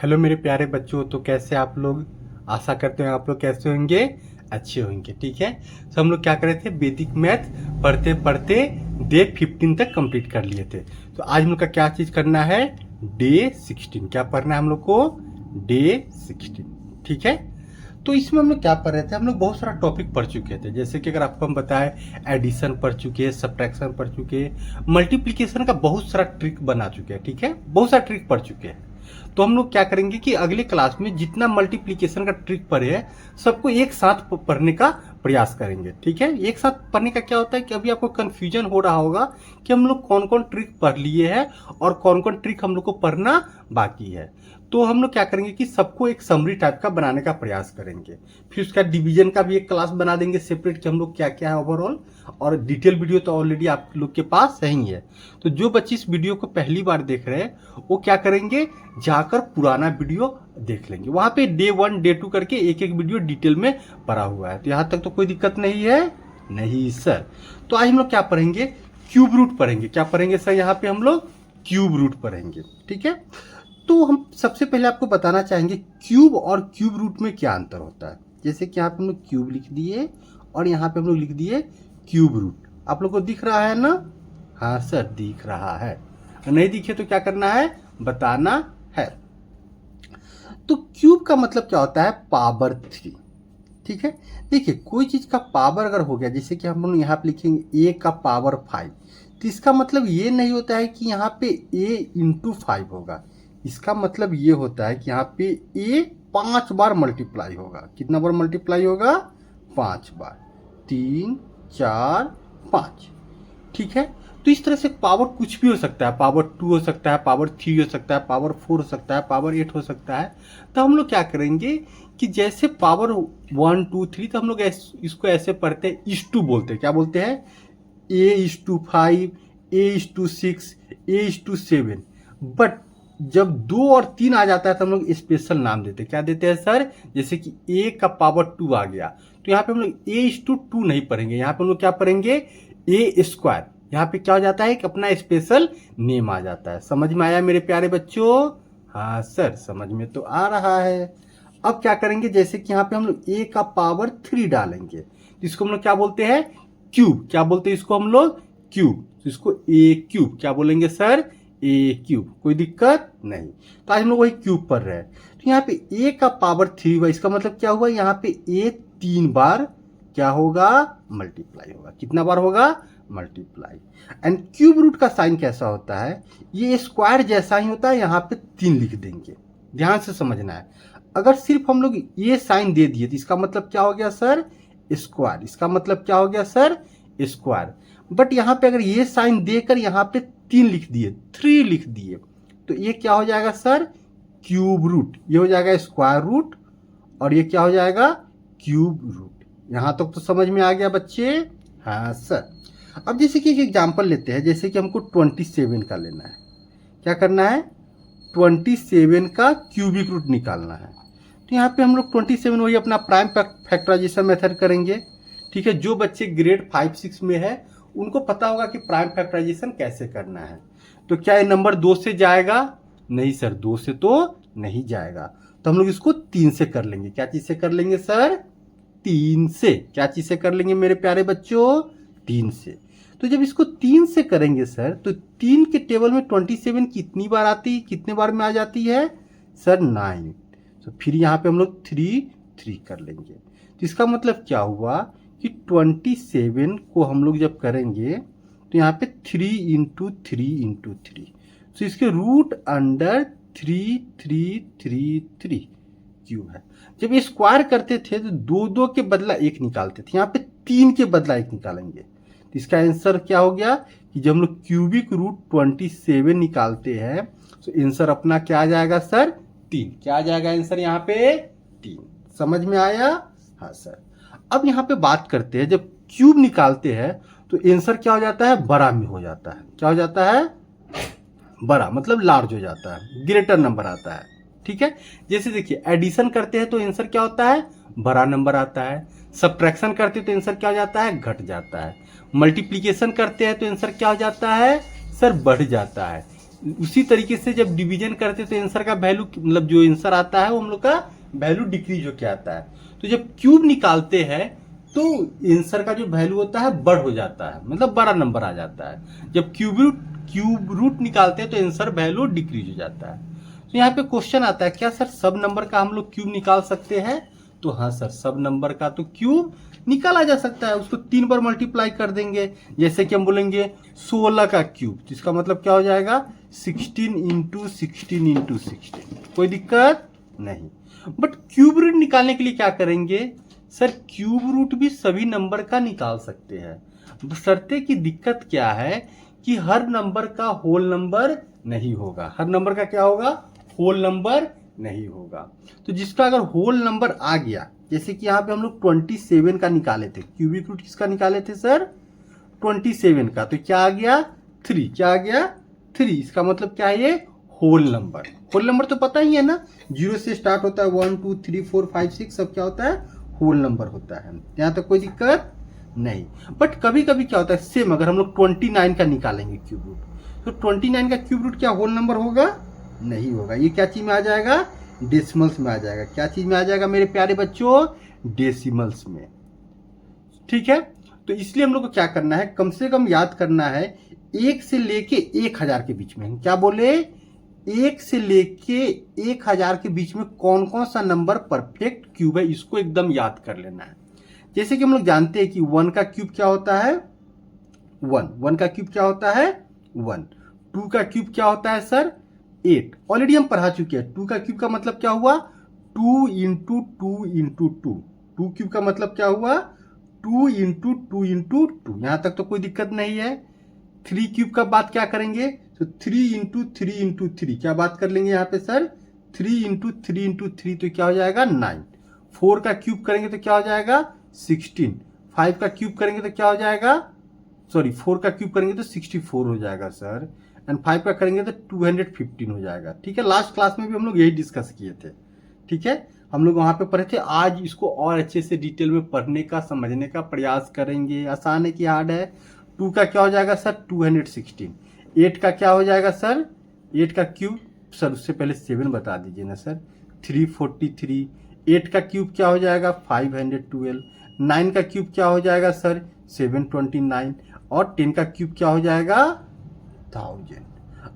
Hello मेरे प्यारे बच्चों, तो कैसे आप लोग। आशा करते हैं आप लोग कैसे होंगे, अच्छे होंगे। ठीक है, तो हम लोग क्या कर रहे थे, वैदिक मैथ पढ़ते पढ़ते डे 15 तक कंप्लीट कर लिए थे। तो आज हम लोग का क्या चीज़ करना है, डे 16। क्या पढ़ना है हम लोग को, डे 16। ठीक है, तो इसमें हम लोग क्या पढ़ रहे थे, हम लोग बहुत सारा टॉपिक पढ़ चुके थे। जैसे कि अगर आपको हम बताएं, एडिशन पढ़ चुके हैं, सब्ट्रैक्शन पढ़ चुके हैं, मल्टीप्लिकेशन का बहुत सारा ट्रिक बना चुके हैं। ठीक है, बहुत सारा ट्रिक पढ़ चुके हैं। तो हम लोग क्या करेंगे कि अगले क्लास में जितना मल्टीप्लिकेशन का ट्रिक पढ़े है सबको एक साथ पढ़ने का प्रयास करेंगे। ठीक है, एक साथ पढ़ने का क्या होता है कि अभी आपको कंफ्यूजन हो रहा होगा कि हम लोग कौन कौन ट्रिक पढ़ लिए हैं और कौन कौन ट्रिक हम लोग को पढ़ना बाकी है। तो हम लोग क्या करेंगे कि सबको एक समरी टाइप का बनाने का प्रयास करेंगे। फिर उसका डिवीजन का भी एक क्लास बना देंगे सेपरेट कि हम लोग क्या क्या है ओवरऑल। और डिटेल वीडियो तो ऑलरेडी आप लोग के पास सही है। तो जो बच्चे इस वीडियो को पहली बार देख रहे हैं वो क्या करेंगे, जाकर पुराना वीडियो देख लेंगे। वहां पे डे 1 डे 2 करके एक एक वीडियो डिटेल में पढ़ा हुआ है। तो यहाँ तक तो कोई दिक्कत नहीं है, नहीं सर। तो आज हम लोग क्या पढ़ेंगे, क्यूब रूट पढ़ेंगे। क्या पढ़ेंगे सर, यहाँ पे हम लोग क्यूब रूट पढ़ेंगे। ठीक है, तो हम सबसे पहले आपको बताना चाहेंगे क्यूब और क्यूब रूट में क्या अंतर होता है। जैसे कि यहाँ पे हम लोग क्यूब लिख दिए और यहाँ पे हम लोग लिख दिए क्यूब रूट। आप लोग को दिख रहा है ना, हाँ सर दिख रहा है। नहीं दिखे तो क्या करना है, बताना है। तो क्यूब का मतलब क्या होता है, पावर 3। ठीक है, देखिए कोई चीज का पावर अगर हो गया, जैसे कि हम लोग यहाँ पे लिखेंगे a का पावर 5, तो इसका मतलब ये नहीं होता है कि यहाँ पे a इंटू 5 होगा। इसका मतलब ये होता है कि यहाँ पे a 5 बार मल्टीप्लाई होगा। कितना बार मल्टीप्लाई होगा, 5 बार। 3 4 5। ठीक है, तो इस तरह से पावर कुछ भी हो सकता है, पावर 2 हो सकता है, पावर 3 हो सकता है, पावर 4 हो सकता है, पावर 8 हो सकता है। तो हम लोग क्या करेंगे कि जैसे पावर 1 2 3, तो हम लोग इसको ऐसे पढ़ते हैं, इस टू बोलते हैं। क्या बोलते हैं, a/5, a/6, a/7। बट जब 2 और 3 आ जाता है तो हम लोग स्पेशल नाम देते हैं। क्या देते हैं सर, जैसे कि a का पावर 2 आ गया तो यहाँ पे हम लोग a/2 नहीं पढ़ेंगे। यहाँ पे हम लोग क्या पढ़ेंगे, a²। यहाँ पे क्या हो जाता है कि अपना स्पेशल नेम आ जाता है। समझ में आया मेरे प्यारे बच्चों, हाँ सर समझ में तो आ रहा है। अब क्या करेंगे, जैसे कि यहाँ पे हम लोग a का पावर 3 डालेंगे, इसको हम लोग क्या बोलते हैं, क्यूब। क्या बोलते हैं इसको हम लोग, क्यूब। तो इसको a³ क्या बोलेंगे सर, a³। कोई दिक्कत नहीं। तो आज हम लोग वही क्यूब पढ़ रहे हैं। तो यहाँ पे a का पावर 3 हुआ, इसका मतलब क्या हुआ, यहाँ पे a 3 बार क्या होगा, मल्टीप्लाई होगा। कितना बार होगा, मल्टीप्लाई। एंड क्यूब रूट का साइन कैसा होता है, ये स्क्वायर जैसा ही होता है। यहाँ पे 3 लिख देंगे, ध्यान से समझना है। अगर सिर्फ हम लोग ये साइन दे दिए तो इसका मतलब क्या हो गया सर, स्क्वायर। इसका मतलब क्या हो गया सर, स्क्वायर। बट यहाँ पे अगर ये साइन देकर यहाँ पे 3 लिख दिए, 3 लिख दिए, तो ये क्या हो जाएगा सर, क्यूब रूट। ये हो जाएगा स्क्वायर रूट और ये क्या हो जाएगा, क्यूब रूट। यहाँ तक तो समझ में आ गया बच्चे, हाँ सर। अब जैसे कि एक एग्जांपल लेते हैं, जैसे कि हमको 27 का लेना है। क्या करना है, 27 का क्यूबिक रूट निकालना है। तो यहाँ पे हम लोग 27 वही अपना प्राइम फैक्टराइजेशन मेथड करेंगे। ठीक है, जो बच्चे ग्रेड 5 6 में है उनको पता होगा कि प्राइम फैक्टराइजेशन कैसे करना है। तो क्या ये नंबर 2 से जाएगा, नहीं सर 2 से तो नहीं जाएगा। तो हम लोग इसको 3 से कर लेंगे। क्या चीज से कर लेंगे सर, 3 से। क्या चीज से कर लेंगे मेरे प्यारे बच्चों, 3 से। तो जब इसको 3 से करेंगे सर, तो 3 के टेबल में 27 कितनी बार आती, कितने बार में आ जाती है सर, 9। तो फिर यहाँ पे हम लोग 3 3 कर लेंगे। तो इसका मतलब क्या हुआ कि 27 को हम लोग जब करेंगे तो यहाँ पे 3 इंटू 3 इंटू 3, तो इसके रूट अंडर 3 3 3 3 क्यूब है। जब ये स्क्वायर करते थे तो 2 2 के बदला 1 निकालते थे, यहाँ पे 3 के बदला 1 निकालेंगे। तो इसका आंसर क्या हो गया कि जब हम लोग क्यूबिक रूट 27 निकालते हैं तो आंसर अपना क्या आ जाएगा सर, 3। क्या आ जाएगा आंसर यहाँ पे, 3। समझ में आया, हाँ सर। अब यहाँ पे बात करते हैं, जब क्यूब निकालते हैं तो आंसर क्या हो जाता है, बड़ा में हो जाता है। क्या हो जाता है, बड़ा, मतलब लार्ज हो जाता है, ग्रेटर नंबर आता है। ठीक है, जैसे देखिए एडिशन करते हैं तो आंसर क्या होता है, बड़ा नंबर आता है। सब्ट्रैक्शन करते हैं तो आंसर क्या हो जाता है, घट जाता है। मल्टीप्लिकेशन करते हैं तो आंसर क्या हो जाता है सर, बढ़ जाता है। उसी तरीके से जब डिवीजन करते तो आंसर का वैल्यू मतलब जो आंसर आता है वो हम लोग का वैल्यू डिक्रीज होके आता है। तो जब क्यूब निकालते हैं तो आंसर का जो वैल्यू होता है बढ़ हो जाता है, मतलब बड़ा नंबर आ जाता है। जब क्यूब रूट निकालते हैं तो आंसर वैल्यू डिक्रीज हो जाता है। तो यहाँ पे क्वेश्चन आता है क्या सर सब नंबर का हम लोग क्यूब निकाल सकते हैं? तो हाँ सर, सब नंबर का तो क्यूब निकाला जा सकता है, उसको 3 बार मल्टीप्लाई कर देंगे। जैसे कि हम बोलेंगे 16 का क्यूब, जिसका मतलब क्या हो जाएगा 16 इंटू 16 इंटू 16, कोई दिक्कत नहीं। बट क्यूब रूट निकालने के लिए क्या करेंगे सर? क्यूब रूट भी सभी नंबर का निकाल सकते हैं, बशर्ते की दिक्कत क्या है कि हर नंबर का होल नंबर नहीं होगा। हर नंबर का क्या होगा? होल नंबर नहीं होगा। तो जिसका अगर होल नंबर आ गया, जैसे कि यहाँ पे हम लोग 27 का निकाले थे, क्यूबिक रूट किसका निकाले थे सर? 27 का। तो क्या आ गया? 3। क्या आ गया? 3। इसका मतलब क्या है? ये होल नंबर। होल नंबर तो पता ही है ना, 0 से स्टार्ट होता है, 1 2 3 4 5 6 सब क्या होता है? होल नंबर होता है। यहाँ तक कोई दिक्कत नहीं। बट कभी कभी क्या होता है, सेम अगर हम लोग 29 का निकालेंगे क्यूब रूट, तो 29 का क्यूब रूट क्या होल नंबर होगा? नहीं होगा। ये क्या चीज में आ जाएगा? डेसिमल्स में आ जाएगा। क्या चीज में आ जाएगा मेरे प्यारे बच्चों? डेसिमल्स में। ठीक है, तो इसलिए हम लोग को क्या करना है, कम से कम याद करना है 1 से लेके 1000 के बीच में। क्या बोले? 1 से लेके 1000 के बीच में कौन कौन सा नंबर परफेक्ट क्यूब है, इसको एकदम याद कर लेना है। जैसे कि हम लोग जानते हैं कि 1 का क्यूब क्या होता है? 1 का क्यूब क्या होता है? 1। 2 का क्यूब क्या होता है सर? 8। ऑलरेडी हम पढ़ा चुके हैं। 2 का क्यूब का मतलब क्या हुआ? 2 इंटू 2 इंटू 2। 2 क्यूब का मतलब क्या हुआ? 2 इंटू 2 इंटू 2। यहां तक तो कोई दिक्कत नहीं है। 3 क्यूब का बात क्या करेंगे? तो 3 इंटू 3 इंटू 3। क्या बात कर लेंगे यहाँ पे सर? 3 इंटू 3 इंटू 3, तो क्या हो जाएगा? 9। 4 का क्यूब करेंगे तो क्या हो जाएगा? 16। 5 का क्यूब करेंगे तो क्या हो जाएगा? सॉरी, 4 का क्यूब करेंगे तो 64 हो जाएगा सर, एंड 5 का करेंगे तो 215 हो जाएगा। ठीक है, लास्ट क्लास में भी हम लोग यही डिस्कस किए थे। ठीक है, हम लोग वहां पे पढ़े थे। आज इसको और अच्छे से डिटेल में पढ़ने का, समझने का प्रयास करेंगे। आसान है कि हार्ड है? 2 का क्या हो जाएगा सर? 216। 8 का क्या हो जाएगा सर? 8 का क्यूब सर, उससे पहले 7 बता दीजिए ना सर, 343। 8 का क्यूब क्या हो जाएगा? 512। 9 का क्यूब क्या हो जाएगा सर? 729। और 10 का क्यूब क्या हो जाएगा? 1000।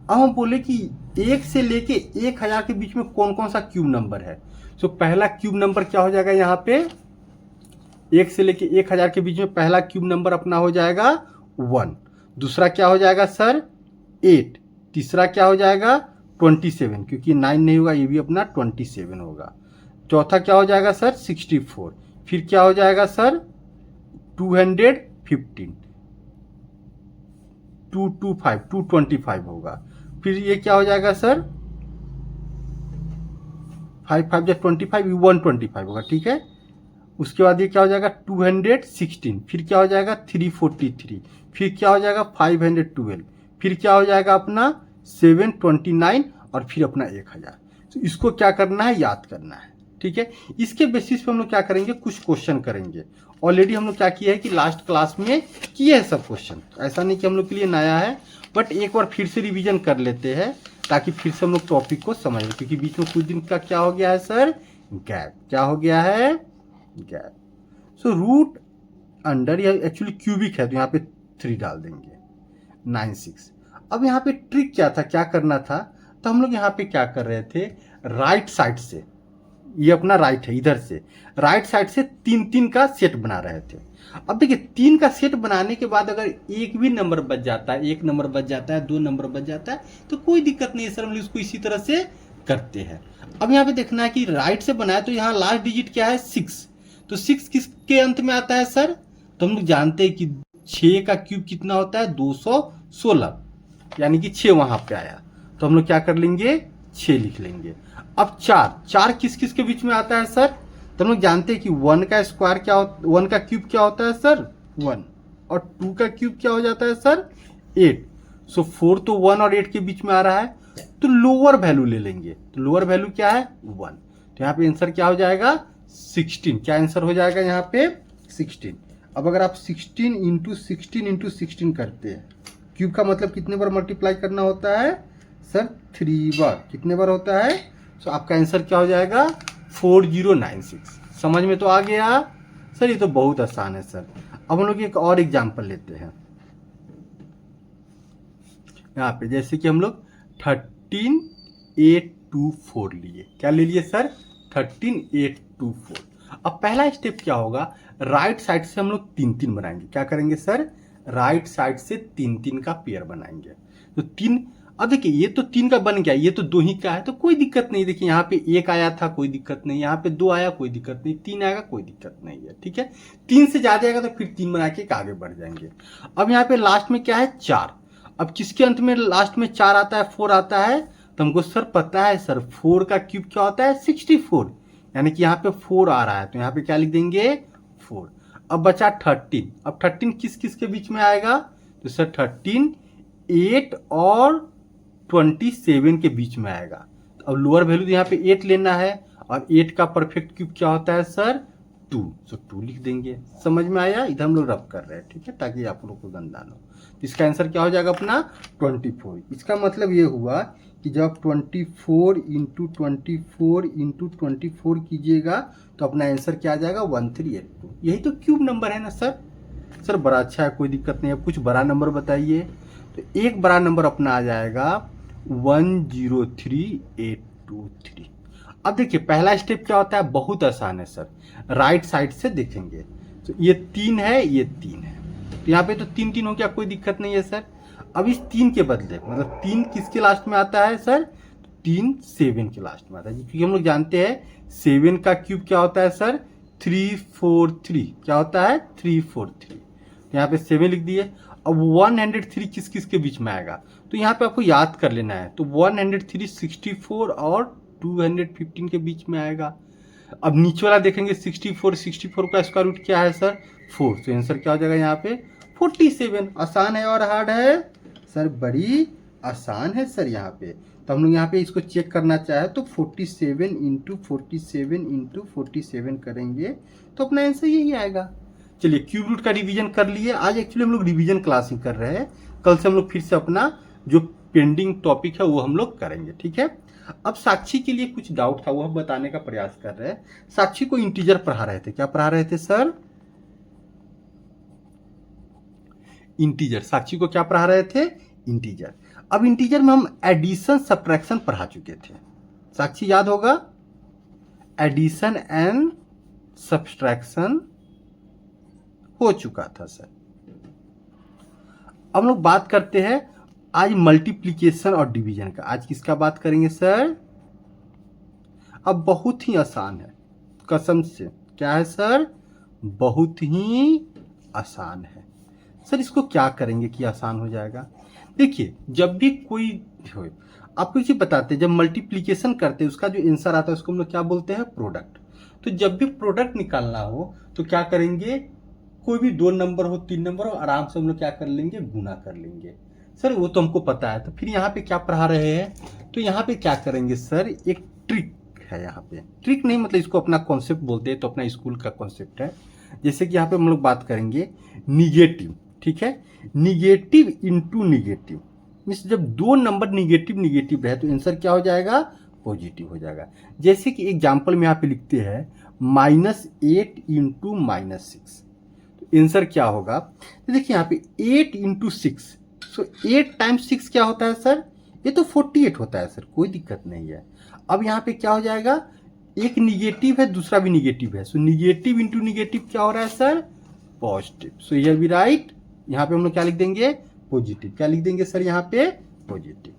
अब हम बोले कि 1 से लेके 1000 के बीच में कौन कौन सा क्यूब नंबर है। तो पहला क्यूब नंबर क्या हो जाएगा यहाँ पे? 1 से लेके 1000 के बीच में पहला क्यूब नंबर अपना हो जाएगा 1। दूसरा क्या हो जाएगा सर? 8। तीसरा क्या हो जाएगा? 27, क्योंकि 9 नहीं होगा, ये भी अपना 27 होगा। चौथा क्या हो जाएगा सर? 64। फिर क्या हो जाएगा सर? 215। 225 होगा। फिर ये क्या हो जाएगा सर? 5 5 25, 125 होगा। ठीक है, उसके बाद ये क्या हो जाएगा? 216। फिर क्या हो जाएगा? 343। फिर क्या हो जाएगा? 512। फिर क्या हो जाएगा अपना? 729। और फिर अपना 1000। तो इसको क्या करना है? याद करना है। ठीक है, इसके बेसिस पे हम लोग क्या करेंगे? कुछ क्वेश्चन करेंगे। ऑलरेडी हम लोग क्या किया है कि लास्ट क्लास में किए हैं सब क्वेश्चन, ऐसा नहीं कि हम लोग के लिए नया है, बट एक बार फिर से रिवीजन कर लेते हैं ताकि फिर से हम लोग टॉपिक को समझ लें, क्योंकि बीच में कुछ दिन का क्या हो गया है सर? गैप। क्या हो गया है? गैप। सो रूट अंडर, या एक्चुअली क्यूबिक है तो यहाँ पे 3 डाल देंगे, 96। अब यहाँ पे ट्रिक क्या था, क्या करना था? तो हम लोग यहाँ पे क्या कर रहे थे, राइट साइड से, ये अपना राइट है, इधर से राइट साइड से 3 का सेट बना रहे थे। अब देखिए 3 का सेट बनाने के बाद अगर एक भी नंबर बच जाता है, 1 नंबर बच जाता है, 2 नंबर बच जाता है, तो कोई दिक्कत नहीं है सर, हम लोग इसको इसी तरह से करते हैं। अब यहाँ पे देखना है कि राइट से बनाया तो यहाँ लास्ट डिजिट क्या है? 6। तो 6 किसके अंत में आता है सर? तो हम लोग जानते हैं कि 6 का क्यूब कितना होता है? 216, यानी कि 6 वहां पे आया, तो हम लोग क्या कर लेंगे? 6 लिख लेंगे। अब 4 किस किस के बीच में आता है सर? तो हम लोग जानते हैं कि 1 का स्क्वायर क्या होता, 1 का क्यूब क्या होता है सर? 1। और 2 का क्यूब क्या हो जाता है सर? 8। सो 4 तो 1 और 8 के बीच में आ रहा है, तो लोअर वैल्यू ले लेंगे। तो लोअर वैल्यू क्या है? 1। तो यहाँ पे आंसर क्या हो जाएगा? 16। क्या आंसर हो जाएगा यहाँ पे? 16। अब अगर आप 16 इंटू 16 इंटू 16 करते हैं, क्यूब का मतलब कितने बार मल्टीप्लाई करना होता है? सर 3 बार, कितने बार होता है? सो आपका आंसर क्या हो जाएगा? 4096। समझ में तो आ गया सर, ये तो बहुत आसान है सर। अब हम लोग एक और एग्जांपल लेते हैं यहाँ पे, जैसे कि हम लोग 13824 लिए। क्या ले लिए सर? 13824। अब पहला स्टेप क्या होगा, राइट साइड से हम लोग 3 3 बनाएंगे। क्या करेंगे सर? राइट साइड से 3 3 का पेयर बनाएंगे। तो 3, अब देखिए ये तो 3 का बन गया, ये तो 2 ही का है, तो कोई दिक्कत नहीं। देखिए यहाँ पे 1 आया था, कोई दिक्कत नहीं। यहाँ पे 2 आया, कोई दिक्कत नहीं। 3 आएगा, कोई दिक्कत नहीं है। ठीक है, 3 से ज्यादा आएगा तो फिर 3 बना के आगे बढ़ जाएंगे। अब यहाँ पे लास्ट में क्या है? 4। अब किसके अंत में लास्ट में 4 आता है, 4 आता है? तो हमको सर पता है सर, 4 का क्यूब क्या होता है? 64। यानी कि यहाँ पे 4 आ रहा है, तो यहाँ पे क्या लिख देंगे? 4। अब बचा 13। अब 13 किस किस के बीच में आएगा? तो सर 13 8 और 27 के बीच में आएगा। तो अब लोअर वैल्यू यहाँ पे 8 लेना है, और 8 का परफेक्ट क्यूब क्या होता है सर? 2। सो 2 लिख देंगे। समझ में आया? इधर हम लोग रब कर रहे हैं, ठीक है, ताकि आप लोग को गंदा ना हो। इसका आंसर क्या हो जाएगा अपना? 24। इसका मतलब ये हुआ कि जब आप 24 इंटू 24 इंटू 24 कीजिएगा तो अपना आंसर क्या आ जाएगा? 1382। यही तो क्यूब नंबर है ना सर? सर बड़ा अच्छा है, कोई दिक्कत नहीं है। कुछ बड़ा नंबर बताइए। तो एक बड़ा नंबर अपना आ जाएगा 103823। अब देखिए पहला स्टेप क्या होता है? बहुत आसान है सर। राइट साइड से देखेंगे तो ये 3 है, ये 3 है, तो यहाँ पे तो 3 3 हो गया, कोई दिक्कत नहीं है सर। अब इस 3 के बदले, मतलब 3 किसके लास्ट में आता है सर? 3 7 के लास्ट में आता है, क्योंकि हम लोग जानते हैं 7 का क्यूब क्या होता है सर? 343। क्या होता है? 343। तो यहाँ पे 7 लिख दिए। अब 103 किस किस के बीच में आएगा? तो यहाँ पे आपको याद कर लेना है। तो 103 64 और 215 के बीच में आएगा। अब नीचे वाला देखेंगे 64 का स्क्वायर रूट क्या है सर? 4। तो आंसर क्या हो जाएगा यहाँ पे? 47। आसान है और हार्ड है सर? बड़ी आसान है सर यहाँ पे। तो हम लोग यहाँ पे इसको चेक करना चाहे तो 47 इंटू 47 इंटू 47 करेंगे तो अपना आंसर यही आएगा। चलिए क्यूब रूट का रिवीजन कर लिए। आज एक्चुअली हम लोग रिवीजन क्लास ही कर रहे हैं, कल से हम लोग फिर से अपना जो पेंडिंग टॉपिक है वो हम लोग करेंगे, ठीक है। अब साक्षी के लिए कुछ डाउट था, वो हम बताने का प्रयास कर रहे हैं। साक्षी को इंटीजर पढ़ा रहे थे। क्या पढ़ा रहे थे सर? इंटीजर। साक्षी को क्या पढ़ा रहे थे? इंटीजर। अब इंटीजर में हम एडिशन सब्ट्रैक्शन पढ़ा चुके थे, साक्षी याद होगा? एडिशन एंड सब्ट्रैक्शन हो चुका था सर। अब हम लोग बात करते हैं आज मल्टीप्लिकेशन और डिवीजन का। आज किसका बात करेंगे सर? अब बहुत ही आसान है, कसम से। क्या है सर? बहुत ही आसान है सर। इसको क्या करेंगे कि आसान हो जाएगा? देखिए जब भी कोई हो, आपको चीज बताते हैं, जब मल्टीप्लिकेशन करते हैं उसका जो आंसर आता है उसको हम लोग क्या बोलते हैं? प्रोडक्ट। तो जब भी प्रोडक्ट निकालना हो तो क्या करेंगे? कोई भी 2 नंबर हो, 3 नंबर हो, आराम से हम लोग क्या कर लेंगे? गुना कर लेंगे। सर वो तो हमको पता है। तो फिर यहाँ पे क्या पढ़ा रहे हैं? तो यहाँ पे क्या करेंगे सर? एक ट्रिक है यहाँ पे। ट्रिक नहीं मतलब इसको अपना कॉन्सेप्ट बोलते हैं, तो अपना स्कूल का कॉन्सेप्ट है। जैसे कि यहाँ पे हम लोग बात करेंगे निगेटिव, ठीक है। निगेटिव इंटू निगेटिव मीन्स जब 2 नंबर निगेटिव निगेटिव रहे तो आंसर क्या हो जाएगा? पॉजिटिव हो जाएगा। जैसे कि एग्जाम्पल में यहाँ पे लिखते हैं -8 इंटू -6, तो आंसर क्या होगा? तो देखिए यहाँ पे 8 इंटू 6, सो 8 टाइम्स 6 क्या होता है सर? ये तो 48 होता है सर, कोई दिक्कत नहीं है। अब यहाँ पे क्या हो जाएगा? एक निगेटिव है, दूसरा भी निगेटिव है, सो निगेटिव इंटू निगेटिव क्या हो रहा है sir? Positive. So here be right. यहाँ पे हम लोग क्या लिख देंगे? पॉजिटिव। क्या लिख देंगे सर यहाँ पे? पॉजिटिव।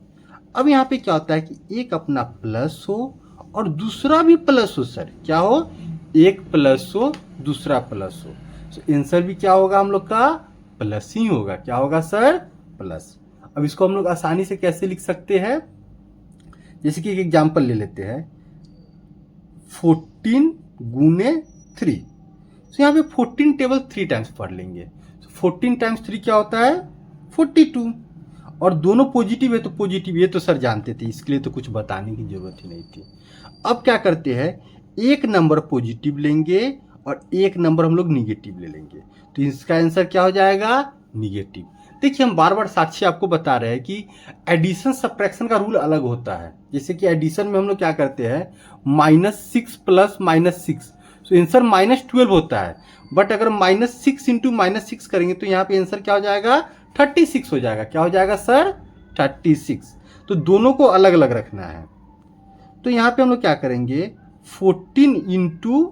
अब यहाँ पे क्या होता है कि एक अपना प्लस हो और दूसरा भी प्लस हो सर। क्या हो? एक प्लस हो दूसरा प्लस हो, तो आंसर भी क्या होगा हम लोग का? प्लस ही होगा। क्या होगा सर? प्लस। अब इसको हम लोग आसानी से कैसे लिख सकते हैं? जैसे कि एक एग्जांपल ले लेते हैं 14 गुने 3। तो यहाँ पे 14 टेबल 3 टाइम्स पढ़ लेंगे। 14 टाइम्स 3 क्या होता है? 42। और दोनों पॉजिटिव है तो पॉजिटिव, ये तो सर जानते थे, इसके लिए तो कुछ बताने की जरूरत ही नहीं थी। अब क्या करते हैं? एक नंबर पॉजिटिव लेंगे और एक नंबर हम लोग निगेटिव ले लेंगे, तो इसका आंसर क्या हो जाएगा? निगेटिव। देखिए हम बार बार साक्षी आपको बता रहे हैं कि एडिशन सब्ट्रैक्शन का रूल अलग होता है। जैसे कि एडिशन में हम लोग क्या करते हैं, -6 प्लस -6, तो आंसर -12 होता है। बट अगर -6 इंटू -6 करेंगे तो यहाँ पे आंसर क्या हो जाएगा, 36 हो जाएगा। क्या हो जाएगा सर, 36। तो दोनों को अलग अलग रखना है। तो यहाँ पे हम लोग क्या करेंगे, 14 इंटू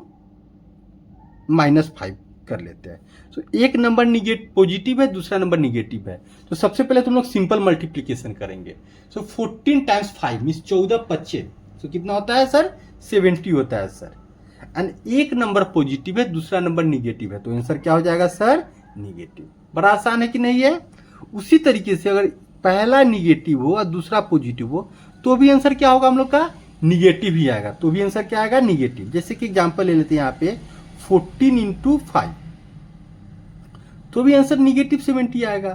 -5 कर लेते हैं। तो एक नंबर पॉजिटिव है, दूसरा नंबर निगेटिव है। तो सबसे पहले तो हम लोग सिंपल मल्टीप्लीकेशन करेंगे। सो 14 टाइम्स 5 मीन्स 14 25, तो कितना होता है सर, 70 होता है सर। एंड एक नंबर पॉजिटिव है, दूसरा नंबर निगेटिव है, तो आंसर क्या हो जाएगा सर, निगेटिव। बड़ा आसान है कि नहीं है। उसी तरीके से अगर पहला निगेटिव हो और दूसरा पॉजिटिव हो तो भी आंसर क्या होगा हम लोग का, निगेटिव ही आएगा। तो भी आंसर क्या आएगा, निगेटिव। जैसे कि एग्जांपल ले लेते हैं यहाँ पे 14 इंटू 5, तो भी आंसर निगेटिव 70 आएगा।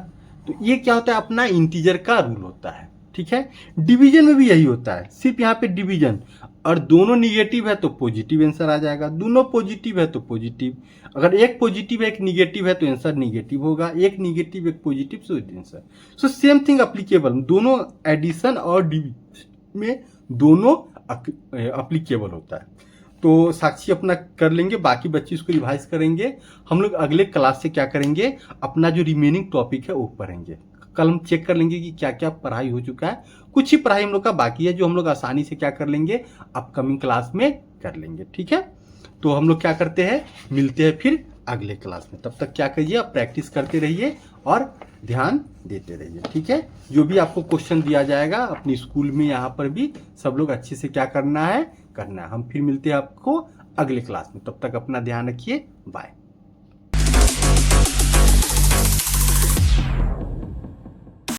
तो ये क्या होता है, अपना इंटीजर का रूल होता है। ठीक है, डिवीजन में भी यही होता है, सिर्फ यहाँ पे डिवीजन, और दोनों निगेटिव है तो पॉजिटिव आंसर आ जाएगा, दोनों पॉजिटिव है तो पॉजिटिव। अगर एक पॉजिटिव है एक निगेटिव है तो आंसर निगेटिव होगा, एक निगेटिव एक positive so answer. So same thing applicable, दोनों एडिशन और डिवीजन में दोनों अप्लीकेबल होता है। तो साक्षी अपना कर लेंगे, बाकी बच्चे इसको रिवाइज करेंगे। हम लोग अगले क्लास से क्या करेंगे, अपना जो रिमेनिंग टॉपिक है वो पढ़ेंगे। कल हम चेक कर लेंगे कि क्या क्या पढ़ाई हो चुका है, कुछ ही पढ़ाई हम लोग का बाकी है जो हम लोग आसानी से क्या कर लेंगे, अपकमिंग क्लास में कर लेंगे। ठीक है, तो हम लोग क्या करते हैं, मिलते हैं फिर अगले क्लास में। तब तक क्या करिए, आप प्रैक्टिस करते रहिए और ध्यान देते रहिए। ठीक है, जो भी आपको क्वेश्चन दिया जाएगा अपनी स्कूल में, यहाँ पर भी सब लोग अच्छे से क्या करना है, हम फिर मिलते हैं आपको अगले क्लास में। तब तक अपना ध्यान रखिए, बाय।